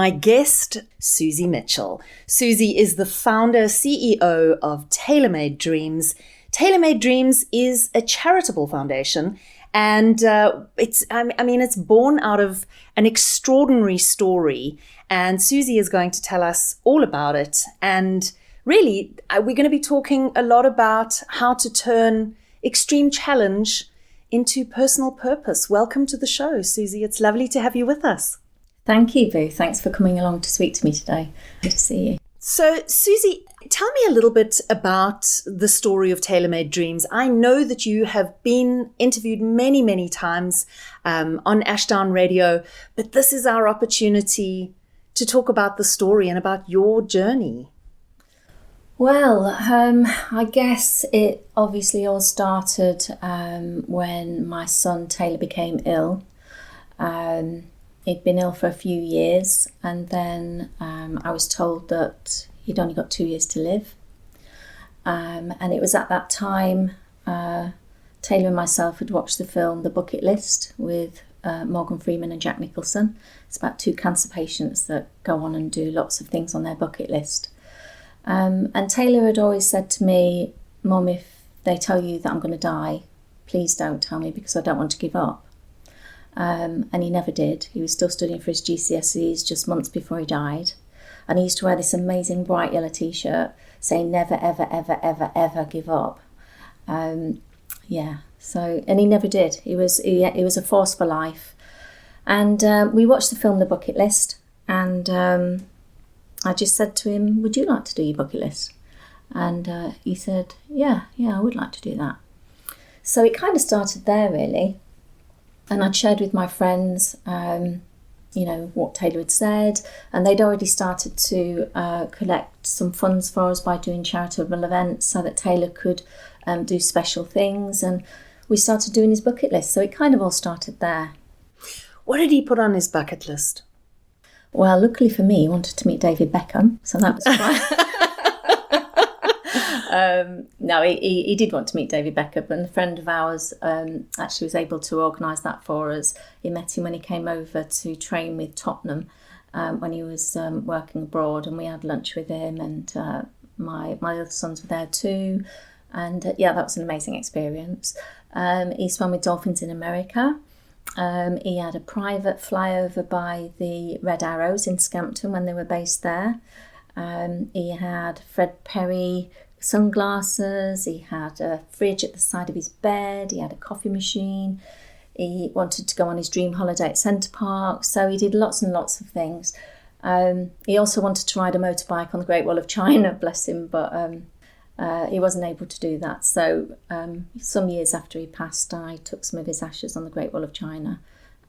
my guest, Suzi Mitchell. Suzi is the founder, CEO of TaylorMade Dreams. TaylorMade Dreams is a charitable foundation, and it's born out of an extraordinary story. And Suzi is going to tell us all about it. And really, we're going to be talking a lot about how to turn extreme challenge into personal purpose. Welcome to the show, Suzi. It's lovely to have you with us. Thank you, Boo. Thanks for coming along to speak to me today. Good to see you. So, Suzi, tell me a little bit about the story of TaylorMade Dreams. I know that you have been interviewed many, many times on Ashdown Radio, but this is our opportunity to talk about the story and about your journey. Well, I guess it obviously all started when my son Taylor became ill. He'd been ill for a few years, and then I was told that he'd only got 2 years to live. And it was at that time Taylor and myself had watched the film The Bucket List with Morgan Freeman and Jack Nicholson. It's about two cancer patients that go on and do lots of things on their bucket list. And Taylor had always said to me, "Mum, if they tell you that I'm going to die, please don't tell me because I don't want to give up." And he never did. He was still studying for his GCSEs just months before he died. And he used to wear this amazing bright yellow t-shirt saying, "Never, ever, ever, ever, ever give up." And he never did. He was a force for life. And we watched the film The Bucket List, and I just said to him, "Would you like to do your bucket list?" And he said, yeah, I would like to do that. So it kind of started there, really. And I'd shared with my friends, what Taylor had said, and they'd already started to collect some funds for us by doing charitable events so that Taylor could do special things. And we started doing his bucket list. So it kind of all started there. What did he put on his bucket list? Well, luckily for me, he wanted to meet David Beckham, so that was fine. No, he did want to meet David Beckham, and a friend of ours actually was able to organise that for us. He met him when he came over to train with Tottenham when he was working abroad, and we had lunch with him, and my other sons were there too. And that was an amazing experience. He swam with dolphins in America. He had a private flyover by the Red Arrows in Scampton when they were based there. He had Fred Perry sunglasses. He had a fridge at the side of his bed. He had a coffee machine. He wanted to go on his dream holiday at Centre Park. So he did lots and lots of things. He also wanted to ride a motorbike on the Great Wall of China, bless him, but he wasn't able to do that. So some years after he passed, I took some of his ashes on the Great Wall of China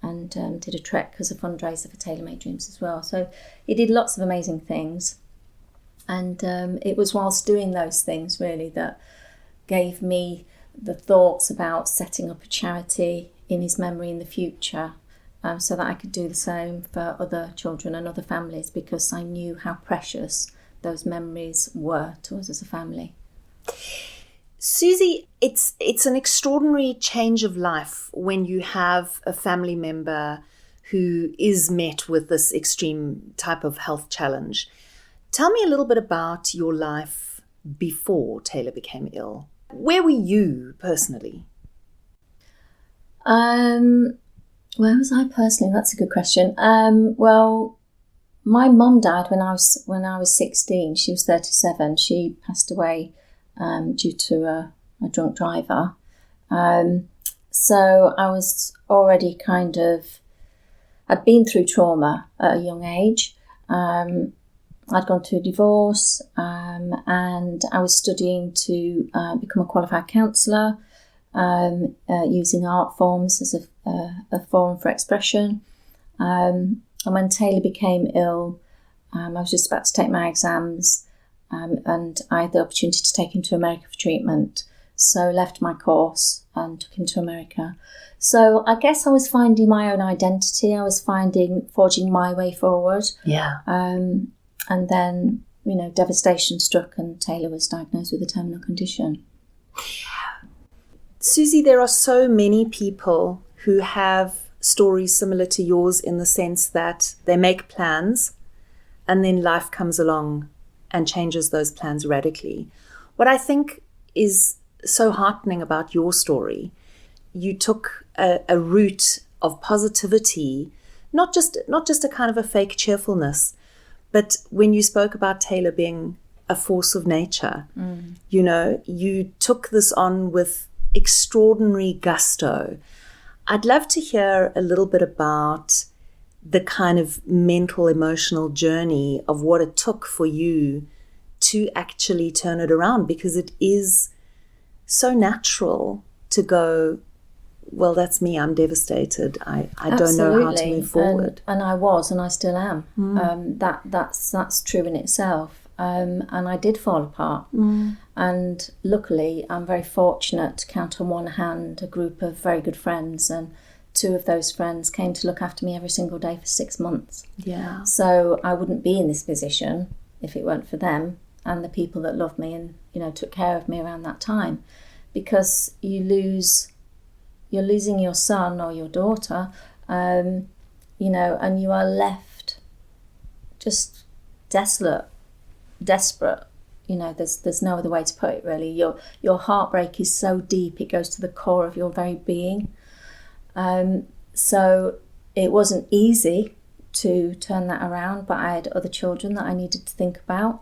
and did a trek as a fundraiser for TaylorMade Dreams as well. So he did lots of amazing things. And it was whilst doing those things really that gave me the thoughts about setting up a charity in his memory in the future, so that I could do the same for other children and other families, because I knew how precious those memories were to us as a family. Suzi, it's an extraordinary change of life when you have a family member who is met with this extreme type of health challenge. Tell me a little bit about your life before Taylor became ill. Where were you personally? Where was I personally? That's a good question. Well, my mum died when I was 16. She was 37. She passed away due to a drunk driver. So I was already I'd been through trauma at a young age. I'd gone through a divorce, and I was studying to become a qualified counsellor, using art forms as a form for expression. And when Taylor became ill, I was just about to take my exams, and I had the opportunity to take him to America for treatment. So left my course and took him to America. So I guess I was finding my own identity. I was forging my way forward. Yeah. And then, devastation struck and Taylor was diagnosed with a terminal condition. Suzi, there are so many people who have stories similar to yours in the sense that they make plans and then life comes along and changes those plans radically. What I think is so heartening about your story, you took a route of positivity, not just a kind of a fake cheerfulness, but when you spoke about Taylor being a force of nature, you took this on with extraordinary gusto. I'd love to hear a little bit about the kind of mental, emotional journey of what it took for you to actually turn it around, because it is so natural to go, well, that's me, I'm devastated. I don't know how to move forward. And I was, and I still am. That's true in itself. And I did fall apart. And luckily, I'm very fortunate to count on one hand a group of very good friends, and two of those friends came to look after me every single day for 6 months. Yeah. So I wouldn't be in this position if it weren't for them and the people that loved me and, took care of me around that time. Because you're losing your son or your daughter, and you are left just desolate, desperate. There's no other way to put it, really. Your heartbreak is so deep, it goes to the core of your very being. So it wasn't easy to turn that around, but I had other children that I needed to think about.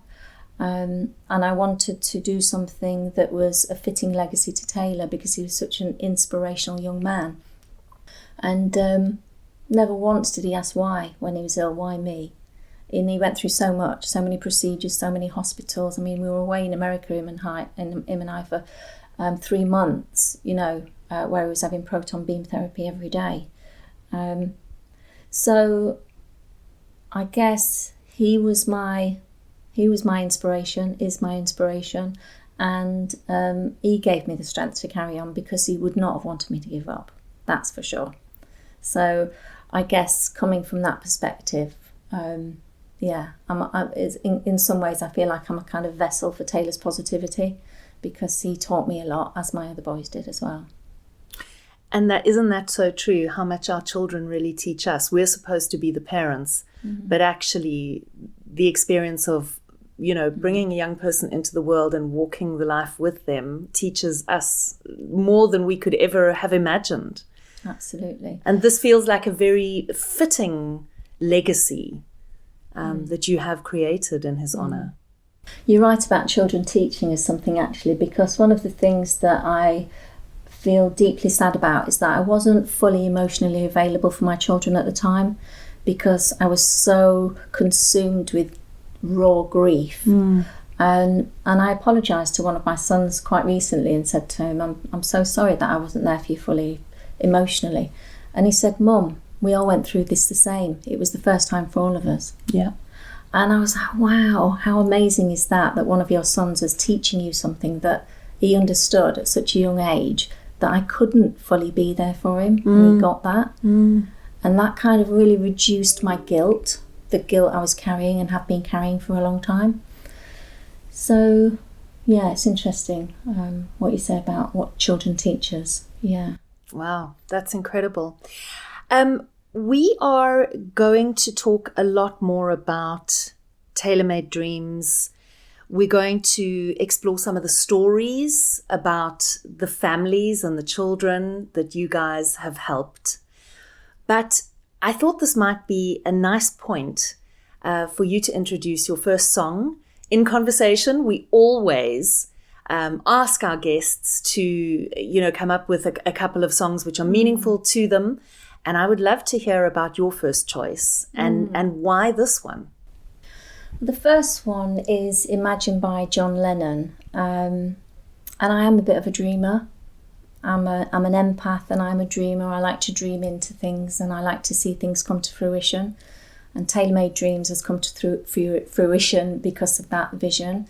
And I wanted to do something that was a fitting legacy to Taylor, because he was such an inspirational young man. And never once did he ask why, when he was ill, why me? And he went through so much, so many procedures, so many hospitals. I mean, we were away in America, him and I, for 3 months, where he was having proton beam therapy every day. So I guess he was my inspiration, is my inspiration, and he gave me the strength to carry on, because he would not have wanted me to give up, that's for sure. So I guess coming from that perspective, in some ways I feel like I'm a kind of vessel for Taylor's positivity, because he taught me a lot, as my other boys did as well. And isn't that so true, how much our children really teach us? We're supposed to be the parents, but actually the experience of, bringing a young person into the world and walking the life with them teaches us more than we could ever have imagined. Absolutely. And this feels like a very fitting legacy that you have created in his honour. You're right about children teaching us something, actually, because one of the things that I feel deeply sad about is that I wasn't fully emotionally available for my children at the time, because I was so consumed with raw grief. And I apologised to one of my sons quite recently and said to him, I'm so sorry that I wasn't there for you fully emotionally. And he said, Mum, we all went through this the same. It was the first time for all of us. Yeah. And I was like, wow, how amazing is that one of your sons is teaching you something that he understood at such a young age, that I couldn't fully be there for him, and he got that. And that kind of really reduced my guilt, the guilt I was carrying and have been carrying for a long time. So, yeah, it's interesting what you say about what children teach us. Yeah. Wow, that's incredible. We are going to talk a lot more about Tailor-Made Dreams. We're going to explore some of the stories about the families and the children that you guys have helped. But I thought this might be a nice point for you to introduce your first song. In conversation, we always ask our guests to, come up with a couple of songs which are meaningful to them. And I would love to hear about your first choice and why this one. The first one is Imagine by John Lennon. And I am a bit of a dreamer. I'm an empath and I'm a dreamer. I like to dream into things and I like to see things come to fruition. And Tailor-Made Dreams has come to fruition because of that vision.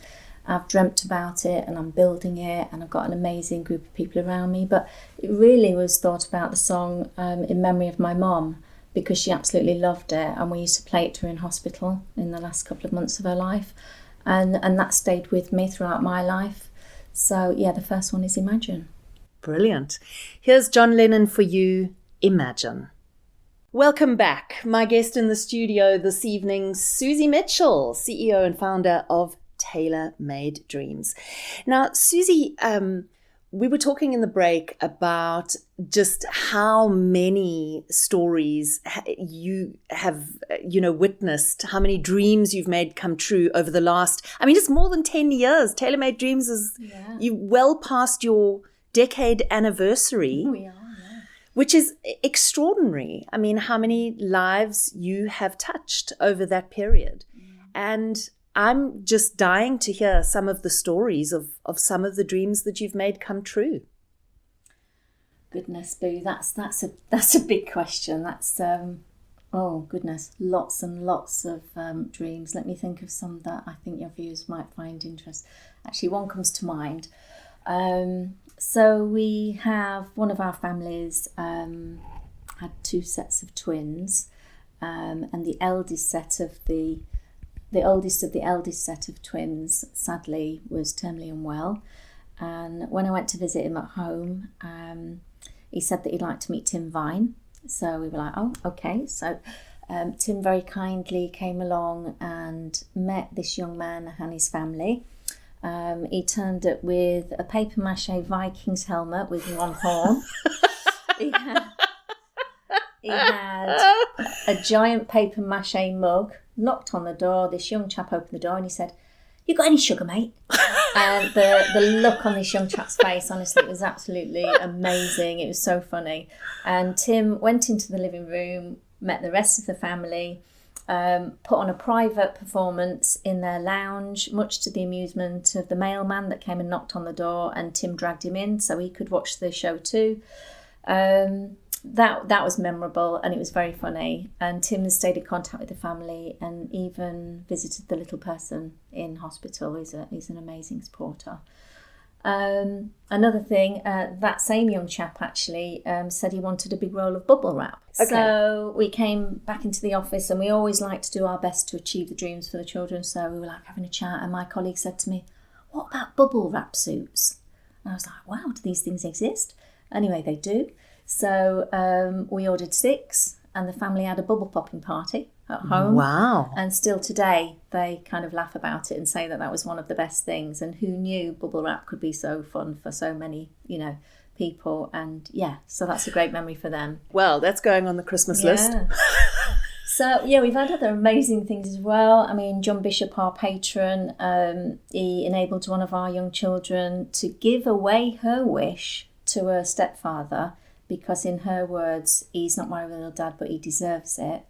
I've dreamt about it and I'm building it and I've got an amazing group of people around me. But it really was thought about the song in memory of my mum, because she absolutely loved it and we used to play it to her in hospital in the last couple of months of her life. And that stayed with me throughout my life. So, yeah, the first one is Imagine. Brilliant. Here's John Lennon for you, Imagine. Welcome back. My guest in the studio this evening, Suzi Mitchell, CEO and founder of Tailor Made Dreams. Now, Suzi, we were talking in the break about just how many stories you have, witnessed, how many dreams you've made come true over the last, it's more than 10 years. Tailor Made Dreams is you well past your decade anniversary. We are, which is extraordinary. How many lives you have touched over that period. And I'm just dying to hear some of the stories of some of the dreams that you've made come true. Goodness, Boo, that's a big question. That's oh goodness, lots and lots of dreams. Let me think of some that I think your viewers might find interest. Actually, one comes to mind. So we have one of our families had two sets of twins, and the oldest of the eldest set of twins sadly was terminally unwell. And when I went to visit him at home, he said that he'd like to meet Tim Vine. So we were like, oh, okay. So Tim very kindly came along and met this young man and his family. He turned up with a paper mache Vikings helmet with one horn. He had a giant paper mache mug, knocked on the door. This young chap opened the door and he said, "You got any sugar, mate?" And the look on this young chap's face, honestly, it was absolutely amazing. It was so funny. And Tim went into the living room, met the rest of the family, put on a private performance in their lounge, much to the amusement of the mailman that came and knocked on the door, and Tim dragged him in so he could watch the show too. That was memorable, and it was very funny. And Tim has stayed in contact with the family and even visited the little person in hospital. He's an amazing supporter. Another thing, that same young chap actually said he wanted a big roll of bubble wrap. Okay. So we came back into the office, and we always like to do our best to achieve the dreams for the children. So we were like having a chat, and my colleague said to me, "What about bubble wrap suits?" And I was like, wow, do these things exist? Anyway, they do. So we ordered 6, and the family had a bubble popping party at home. Wow. And still today, they kind of laugh about it and say that was one of the best things. And who knew bubble wrap could be so fun for so many, people. And so that's a great memory for them. Well, that's going on the Christmas list. So, we've had other amazing things as well. John Bishop, our patron, he enabled one of our young children to give away her wish to her stepfather, because in her words, he's not my real dad, but he deserves it.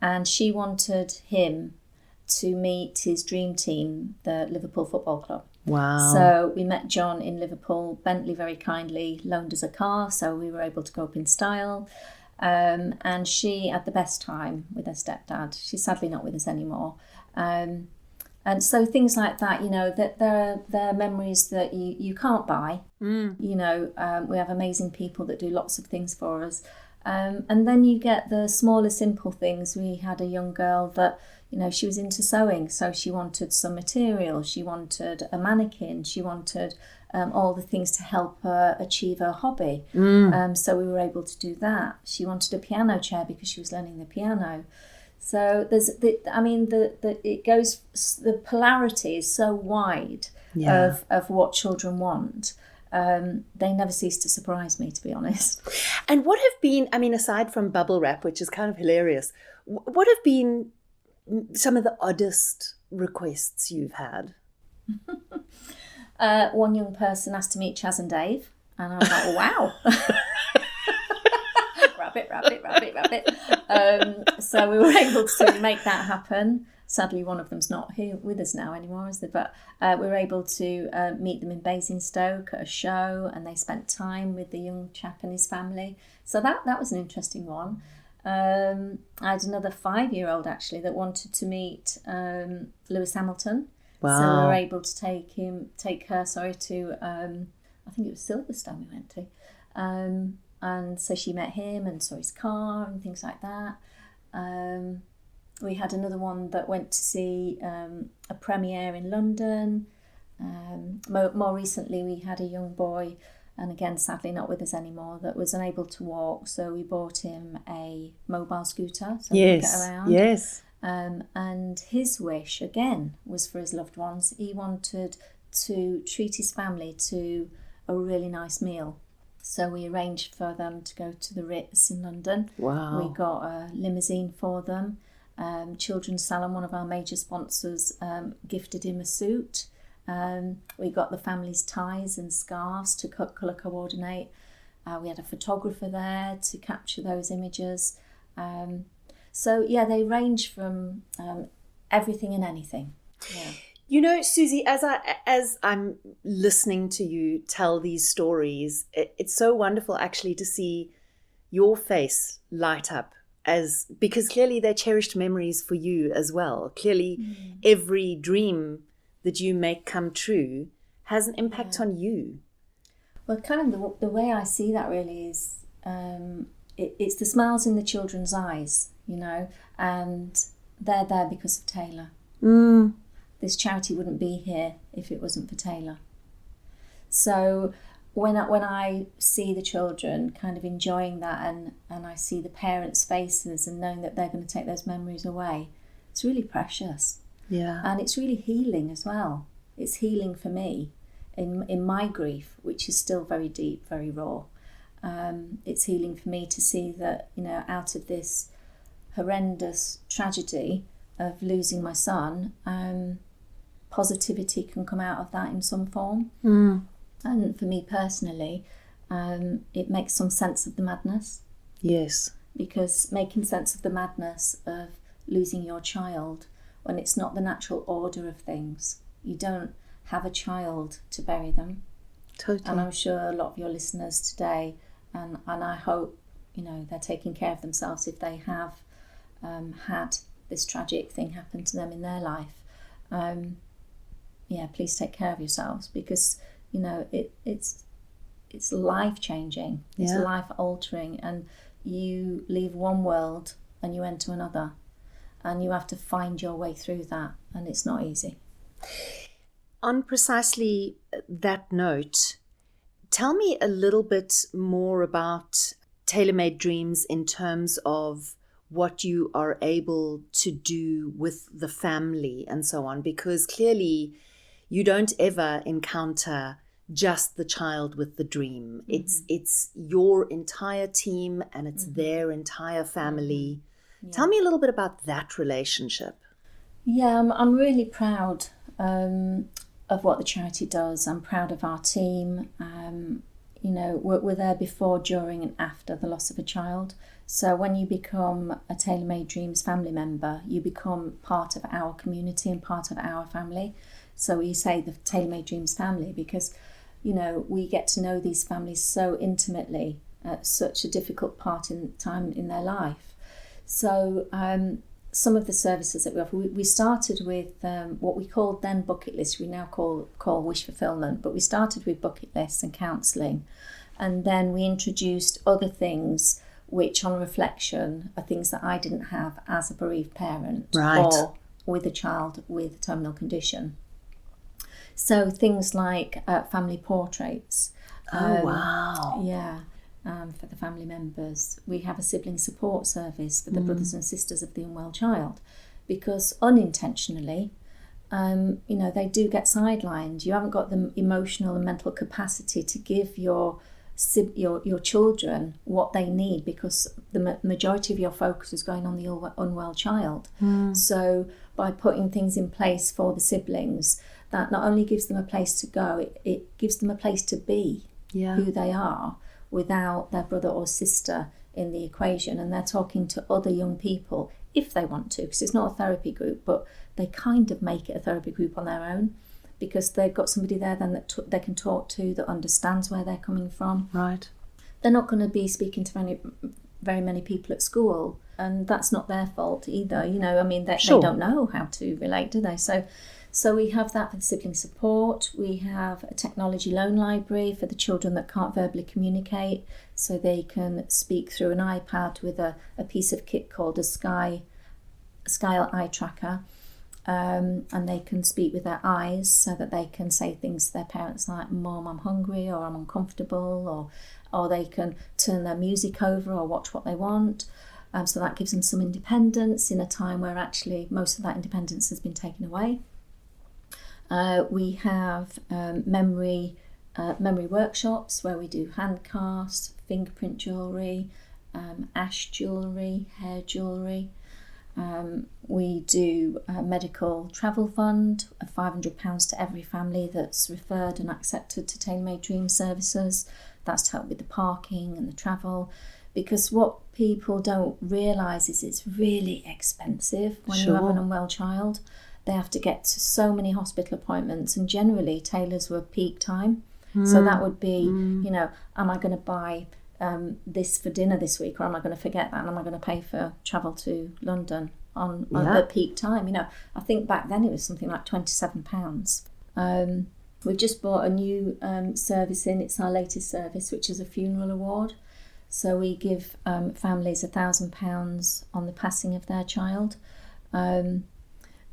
And she wanted him to meet his dream team, the Liverpool Football Club. Wow. So we met John in Liverpool. Bentley very kindly loaned us a car, so we were able to go up in style. And she had the best time with her stepdad. She's sadly not with us anymore. And so things like that, that they're memories that you can't buy. We have amazing people that do lots of things for us. And then you get the smaller, simple things. We had a young girl that, she was into sewing. So she wanted some material. She wanted a mannequin. She wanted all the things to help her achieve her hobby. So we were able to do that. She wanted a piano chair because she was learning the piano. So it goes. The polarity is so wide of what children want. They never cease to surprise me, to be honest. And what have been? Aside from bubble wrap, which is kind of hilarious, what have been some of the oddest requests you've had? One young person asked to meet Chaz and Dave, and I was like, wow. Rabbit. So we were able to make that happen. Sadly, one of them's not here with us now anymore, is there? But we were able to meet them in Basingstoke at a show, and they spent time with the young chap and his family. So that was an interesting one. I had another 5-year-old actually that wanted to meet Lewis Hamilton. Wow. So we were able to take her to I think it was Silverstone we went to. And so she met him and saw his car and things like that. We had another one that went to see a premiere in London. More recently, we had a young boy and again, sadly not with us anymore, that was unable to walk. So we bought him a mobile scooter so he could get around. Yes. And his wish, again, was for his loved ones. He wanted to treat his family to a really nice meal. So we arranged for them to go to the Ritz in London. Wow. We got a limousine for them. Children's Salon, one of our major sponsors, gifted him a suit. We got the family's ties and scarves to colour coordinate. We had a photographer there to capture those images. So yeah, they range from everything and anything. Yeah. You know, Suzi, as I'm listening to you tell these stories, it's so wonderful actually to see your face light up, because clearly they're cherished memories for you as well. Clearly, every dream that you make come true has an impact on you. Well, kind of the way I see that really is it's the smiles in the children's eyes, you know, and they're there because of Taylor. This charity wouldn't be here if it wasn't for Taylor. So when I see the children kind of enjoying that, and I see the parents' faces and knowing that they're going to take those memories away, it's really precious. Yeah. And it's really healing as well. It's healing for me in my grief, which is still very deep, very raw. It's healing for me to see that, you know, out of this horrendous tragedy of losing my son, positivity can come out of that in some form. And for me personally, it makes some sense of the madness. Yes. Because making sense of the madness of losing your child when it's not the natural order of things. You don't have a child to bury them. Totally. And I'm sure a lot of your listeners today, and I hope, you know, they're taking care of themselves if they have had this tragic thing happen to them in their life. Yeah, please take care of yourselves, because, you know, it's life-changing. It's life-altering, and you leave one world and you enter another, and you have to find your way through that, and it's not easy. On precisely that note, tell me a little bit more about Tailor-Made Dreams in terms of what you are able to do with the family and so on, because clearly you don't ever encounter just the child with the dream. It's your entire team, and it's their entire family. Yeah. Tell me a little bit about that relationship. Yeah, I'm really proud of what the charity does. I'm proud of our team. You know, we're there before, during and after the loss of a child. So when you become a Tailor-Made Dreams family member, you become part of our community and part of our family. So we say the Tailor-Made Dreams family because, you know, we get to know these families so intimately at such a difficult time in their life. So some of the services that we offer, we started with what we called then bucket list. We now call wish fulfillment, but we started with bucket lists and counselling, and then we introduced other things which, on reflection, are things that I didn't have as a bereaved parent, right, or with a child with a terminal condition. So things like family portraits. Wow. Yeah. For the family members. We have a sibling support service for the brothers and sisters of the unwell child, because unintentionally, you know, they do get sidelined. You haven't got the emotional and mental capacity to give your children what they need, because the majority of your focus is going on the unwell child. So by putting things in place for the siblings, that not only gives them a place to go, it gives them a place to be who they are, without their brother or sister in the equation. And they're talking to other young people if they want to, because it's not a therapy group, but they kind of make it a therapy group on their own, because they've got somebody there then that they can talk to, that understands where they're coming from. Right. They're not going to be speaking to very many people at school, and that's not their fault either. You know, I mean, they don't know how to relate, do they? So we have that for the sibling support. We have a technology loan library for the children that can't verbally communicate, so they can speak through an iPad with a piece of kit called a Sky eye tracker. and they can speak with their eyes so that they can say things to their parents like, "Mom, I'm hungry," or "I'm uncomfortable," or they can turn their music over or watch what they want. So that gives them some independence in a time where actually most of that independence has been taken away. We have memory workshops where we do hand casts, fingerprint jewellery, ash jewellery, hair jewellery. We do a medical travel fund of £500 to every family that's referred and accepted to Tailor-Made Dream services. That's to help with the parking and the travel, because what people don't realise is it's really expensive when you have an unwell child. They have to get to so many hospital appointments, and generally tailors were peak time. So that would be, am I going to buy this for dinner this week, or am I going to forget that, and am I going to pay for travel to London on at peak time? I think back then it was something like £27. We've just bought a new service in. It's our latest service, which is a funeral award. So we give families £1,000 on the passing of their child,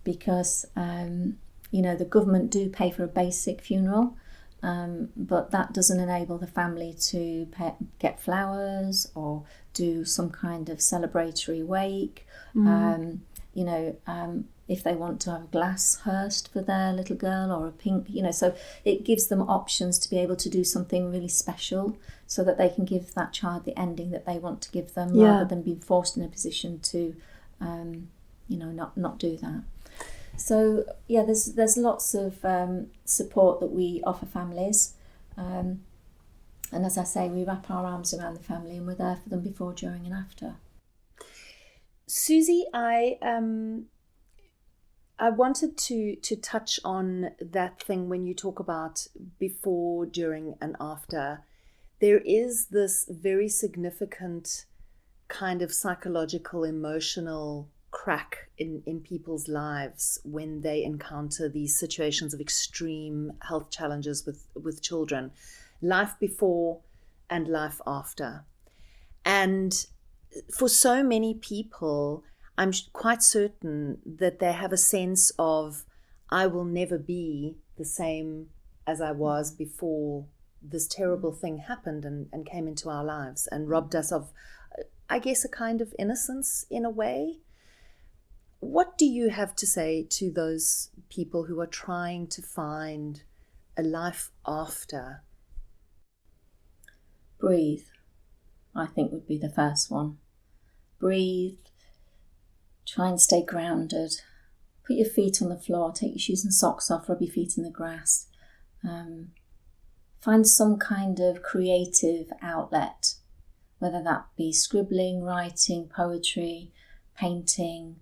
because the government do pay for a basic funeral. But that doesn't enable the family to get flowers or do some kind of celebratory wake. If they want to have a glass hearse for their little girl, or a pink, so it gives them options to be able to do something really special so that they can give that child the ending that they want to give them, rather than being forced in a position to, not do that. So there's lots of support that we offer families, and as I say, we wrap our arms around the family and we're there for them before, during, and after. Suzi, I wanted to touch on that thing when you talk about before, during, and after. There is this very significant kind of psychological, emotional crack in people's lives when they encounter these situations of extreme health challenges with children. Life before and life after. And for so many people, I'm quite certain that they have a sense of, I will never be the same as I was before this terrible thing happened and came into our lives and robbed us of, I guess, a kind of innocence in a way. What do you have to say to those people who are trying to find a life after? Breathe, I think, would be the first one. Breathe. Try and stay grounded. Put your feet on the floor, take your shoes and socks off, rub your feet in the grass. Find some kind of creative outlet, whether that be scribbling, writing, poetry, painting,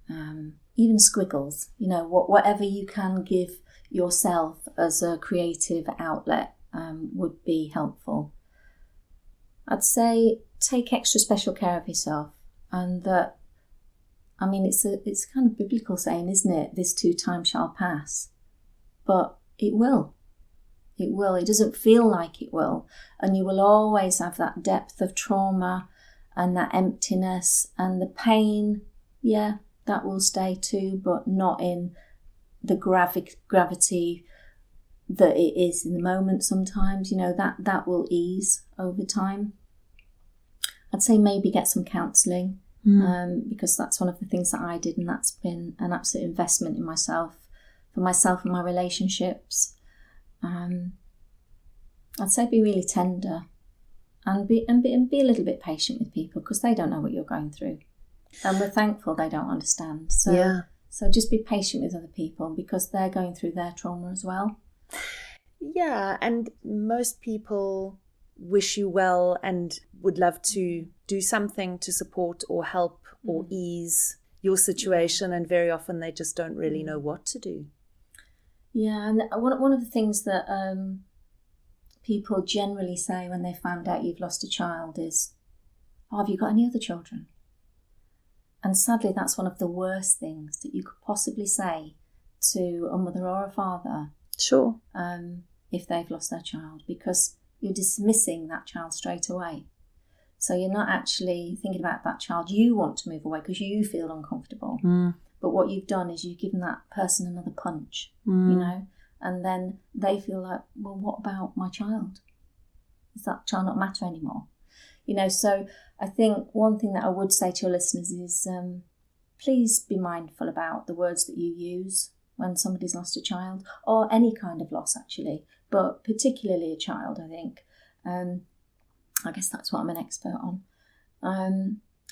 even squiggles. Whatever you can give yourself as a creative outlet would be helpful. I'd say take extra special care of yourself, and that, it's kind of biblical saying, isn't it? This too time shall pass. But it will. It will. It doesn't feel like it will. And you will always have that depth of trauma and that emptiness and the pain. Yeah, that will stay too, but not in the gravity that it is in the moment sometimes. That will ease over time. I'd say maybe get some counselling. Because that's one of the things that I did, and that's been an absolute investment in myself, for myself and my relationships. I'd say be really tender and be a little bit patient with people, because they don't know what you're going through, and we're thankful they don't understand. So just be patient with other people, because they're going through their trauma as well. Yeah, and most people wish you well and would love to do something to support or help or ease your situation, and very often they just don't really know what to do. Yeah, and one of the things that people generally say when they found out you've lost a child is, "Oh, have you got any other children?" And sadly, that's one of the worst things that you could possibly say to a mother or a father. Sure. If they've lost their child, because you're dismissing that child straight away. So you're not actually thinking about that child. You want to move away because you feel uncomfortable. But but what you've done is you've given that person another punch, you know, and then they feel like, well, what about my child? Does that child not matter anymore? You know, so I think one thing that I would say to your listeners is please be mindful about the words that you use when somebody's lost a child, or any kind of loss actually, but particularly a child, I think. I guess that's what I'm an expert on.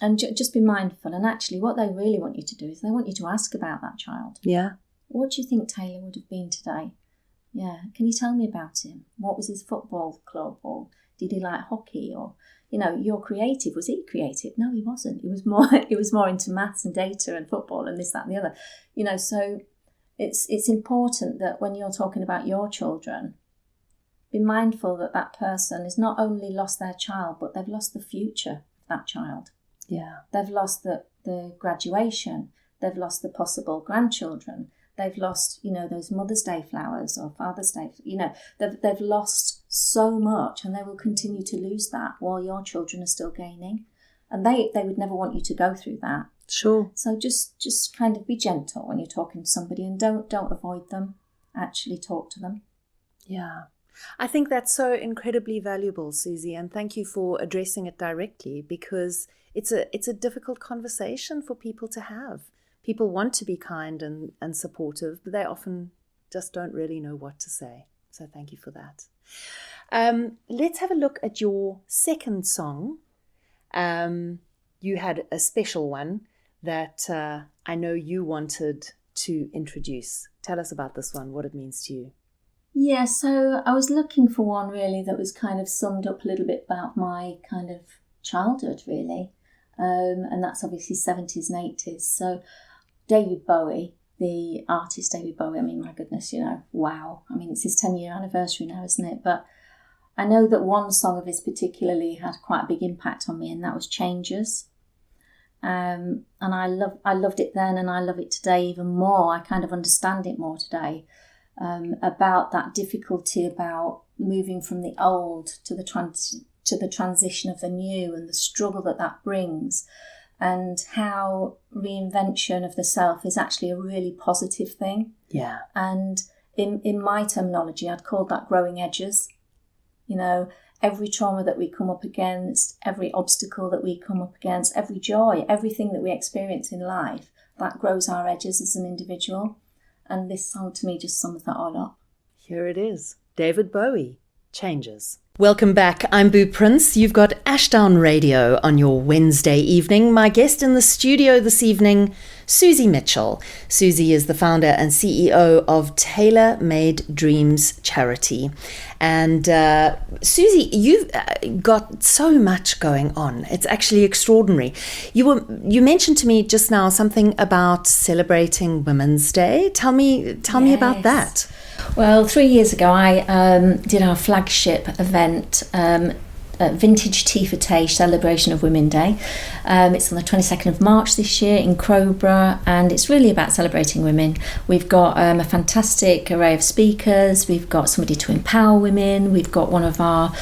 And just be mindful. And actually what they really want you to do is they want you to ask about that child. Yeah. What do you think Taylor would have been today? Yeah. Can you tell me about him? What was his football club? Or did he like hockey? Or, you know, you're creative. Was he creative? No, he wasn't. He was more into maths and data and football and this, that and the other. You know, so it's important that when you're talking about your children, be mindful that that person has not only lost their child, but they've lost the future of that child. Yeah. They've lost the graduation. They've lost the possible grandchildren. They've lost, you know, those Mother's Day flowers or Father's Day. You know, they've lost so much, and they will continue to lose that while your children are still gaining. And they would never want you to go through that. Sure. So just kind of be gentle when you're talking to somebody, and don't avoid them. Actually talk to them. Yeah. I think that's so incredibly valuable, Suzi, and thank you for addressing it directly, because it's a difficult conversation for people to have. People want to be kind and supportive, but they often just don't really know what to say. So thank you for that. Let's have a look at your second song. You had a special one that I know you wanted to introduce. Tell us about this one, what it means to you. Yeah, so I was looking for one really that was kind of summed up a little bit about my kind of childhood really. And that's obviously 70s and 80s. So David Bowie, the artist David Bowie, I mean, my goodness, you know, wow. I mean, it's his 10-year anniversary now, isn't it? But I know that one song of his particularly had quite a big impact on me, and that was Changes. And I loved it then, and I love it today even more. I kind of understand it more today. About that difficulty about moving from the old to the transition of the new, and the struggle that brings, and how reinvention of the self is actually a really positive thing. Yeah. And in my terminology, I'd call that growing edges. You know, every trauma that we come up against, every obstacle that we come up against, every joy, everything that we experience in life, that grows our edges as an individual. And this song to me just sums that all up. Here it is. David Bowie, Changes. Welcome back. I'm Boo Prince. You've got Ashdown Radio on your Wednesday evening. My guest in the studio this evening, Suzi Mitchell. Suzi is the founder and CEO of Tailor Made Dreams charity. And Suzi, you've got so much going on. It's actually extraordinary. You mentioned to me just now something about celebrating Women's Day. Tell me about that. Well, 3 years ago, I did our flagship event, Vintage Tea for Tay, celebration of Women's Day. It's on the 22nd of March this year in Crowborough, and it's really about celebrating women. We've got a fantastic array of speakers. We've got somebody to empower women. We've got one of our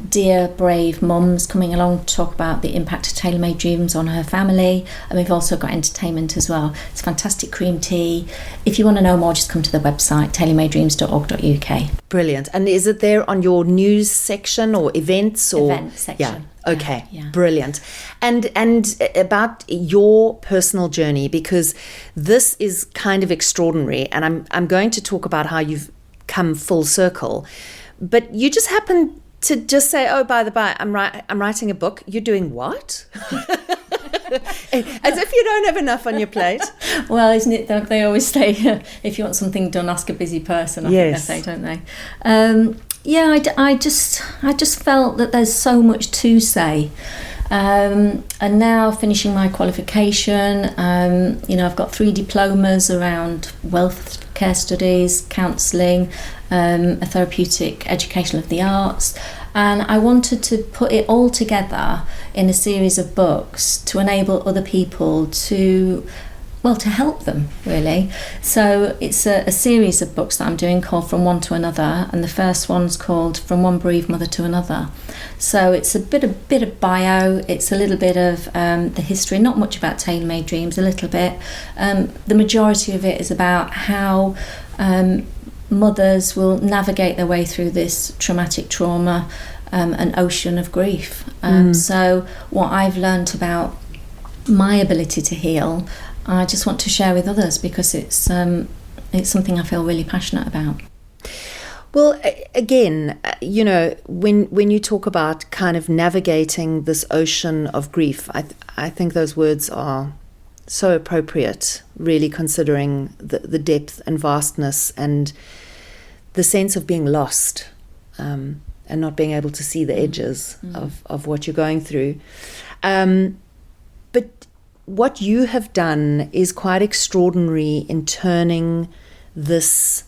dear, brave mums coming along to talk about the impact of Tailor Made Dreams on her family. And we've also got entertainment as well. It's fantastic cream tea. If you want to know more, just come to the website, tailormadedreams.org.uk. Brilliant. And is it there on your news section or events? Or event section. Yeah. Okay. Yeah. Brilliant. And about your personal journey, because this is kind of extraordinary, and I'm going to talk about how you've come full circle. But you just happen to just say, "Oh, by the by, I'm writing a book." You're doing what? As if you don't have enough on your plate. Well, isn't it? They always say, if you want something done, ask a busy person. I think they say, don't they? Yeah, I just felt that there's so much to say. And now finishing my qualification, I've got 3 diplomas around wealth care studies, counselling, a therapeutic education of the arts. And I wanted to put it all together in a series of books to enable other people to to help them, really. So it's a series of books that I'm doing called From One to Another, and the first one's called From One Bereaved Mother to Another. So it's a bit of bio, it's a little bit of the history, not much about tailor-made dreams, a little bit. The majority of it is about how mothers will navigate their way through this traumatic trauma, an ocean of grief. So what I've learned about my ability to heal, I just want to share with others, because it's something I feel really passionate about. Well, again, when you talk about kind of navigating this ocean of grief, I think those words are so appropriate, really, considering the depth and vastness and the sense of being lost, and not being able to see the edges of what you're going through. But what you have done is quite extraordinary in turning this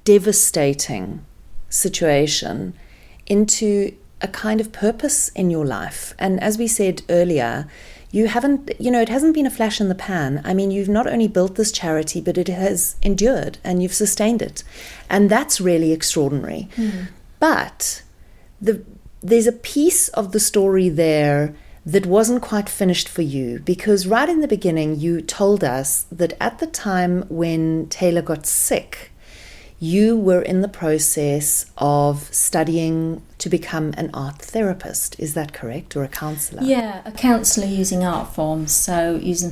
devastating situation into a kind of purpose in your life. And as we said earlier, it hasn't been a flash in the pan. I mean, you've not only built this charity, but it has endured and you've sustained it. And that's really extraordinary. But there's a piece of the story there that wasn't quite finished for you, because right in the beginning you told us that at the time when Taylor got sick, you were in the process of studying to become an art therapist. Is that correct? Or a counsellor? Yeah, a counsellor using art forms, so using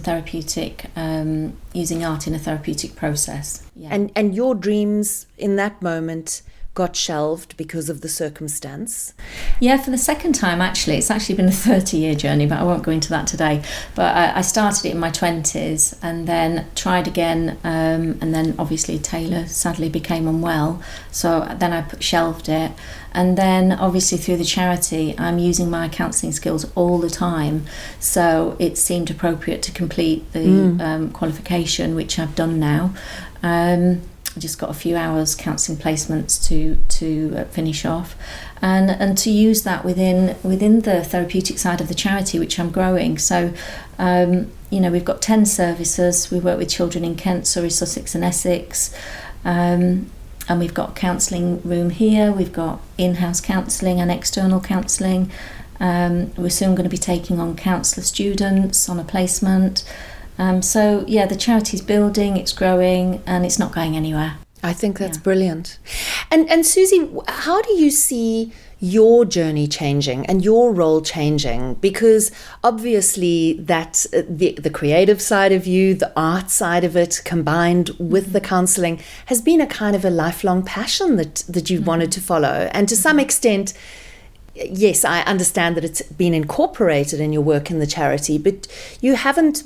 using art in a therapeutic process. Yeah. And your dreams in that moment got shelved because of the circumstance? Yeah, for the second time, actually. It's actually been a 30-year journey, but I won't go into that today. But I started it in my 20s and then tried again, and then obviously Taylor sadly became unwell, so then I shelved it. And then obviously through the charity, I'm using my counselling skills all the time, so it seemed appropriate to complete the qualification, which I've done now. I just got a few hours counselling placements to finish off, and to use that within the therapeutic side of the charity, which I'm growing. So we've got 10 services. We work with children in Kent, Surrey, Sussex and Essex, and we've got a counselling room here. We've got in-house counselling and external counselling. We're soon going to be taking on counsellor students on a placement. The charity's building, it's growing, and it's not going anywhere. I think that's brilliant. And Suzi, how do you see your journey changing and your role changing? Because obviously that the creative side of you, the art side of it, combined with the counselling, has been a kind of a lifelong passion that you've wanted to follow. And to some extent, yes, I understand that it's been incorporated in your work in the charity, but you haven't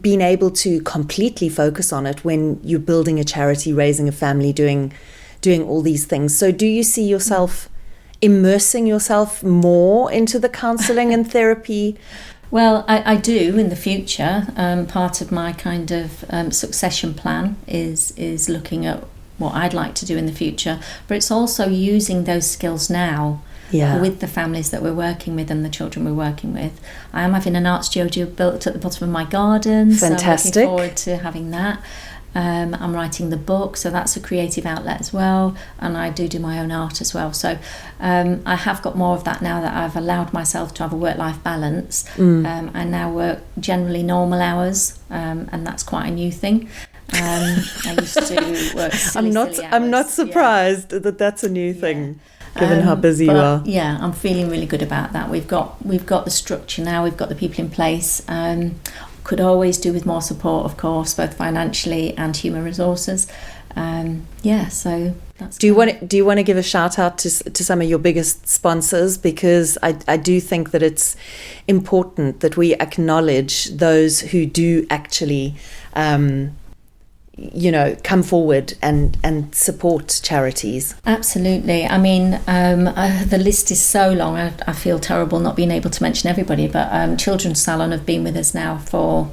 been able to completely focus on it when you're building a charity, raising a family, doing all these things. So do you see yourself immersing yourself more into the counselling and therapy? Well, I do in the future. Part of my kind of succession plan is looking at what I'd like to do in the future, but it's also using those skills now. With the families that we're working with and the children we're working with. I am having an art studio built at the bottom of my garden. Fantastic. So I'm looking forward to having that. I'm writing the book, so that's a creative outlet as well. And I do my own art as well. So I have got more of that now that I've allowed myself to have a work-life balance. I now work generally normal hours, and that's quite a new thing. I used to work silly hours. I'm not surprised that that's a new thing. Given how busy you are. Yeah, I'm feeling really good about that. We've got the structure now, we've got the people in place. Could always do with more support, of course, both financially and human resources. So that's. Do you want to give a shout out to some of your biggest sponsors? Because I do think that it's important that we acknowledge those who do actually come forward and support charities. Absolutely. I mean, the list is so long. I feel terrible not being able to mention everybody, but Children's Salon have been with us now for,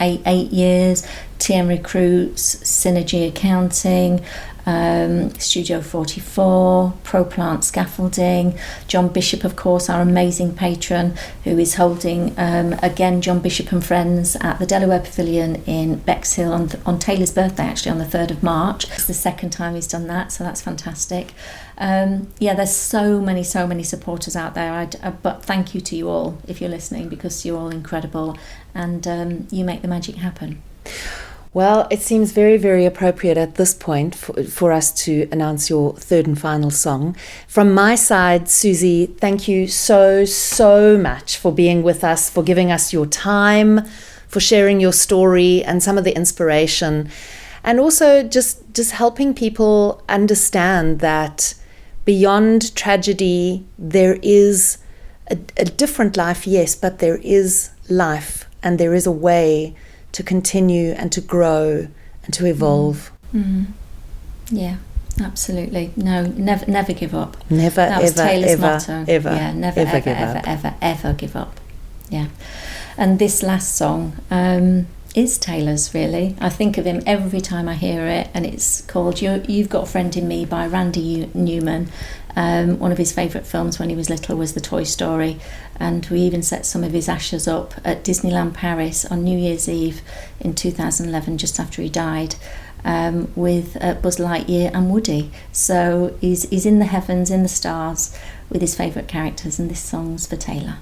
8 years. TM Recruits, Synergy Accounting, Studio 44, ProPlant Scaffolding, John Bishop, of course, our amazing patron, who is holding, again, John Bishop and Friends at the Delaware Pavilion in Bexhill on Taylor's birthday, actually, on the 3rd of March. It's the second time he's done that, so that's fantastic. There's so many supporters out there, but thank you to you all if you're listening, because you're all incredible, and you make the magic happen. Well, it seems very, very appropriate at this point for us to announce your third and final song. From my side, Suzi, thank you so much for being with us, for giving us your time, for sharing your story and some of the inspiration, and also just helping people understand that beyond tragedy, there is a different life, yes, but there is life, and there is a way to continue and to grow and to evolve. Yeah, absolutely. No, never give up. Never, that was ever, Taylor's ever, motto. ever, yeah, never, ever ever, give ever, up. ever give up. Yeah. And this last song is Taylor's, really. I think of him every time I hear it, and it's called You've Got a Friend in Me by Randy Newman. One of his favourite films when he was little was The Toy Story, and we even set some of his ashes up at Disneyland Paris on New Year's Eve in 2011, just after he died, with Buzz Lightyear and Woody. So he's in the heavens, in the stars, with his favourite characters, and this song's for Taylor.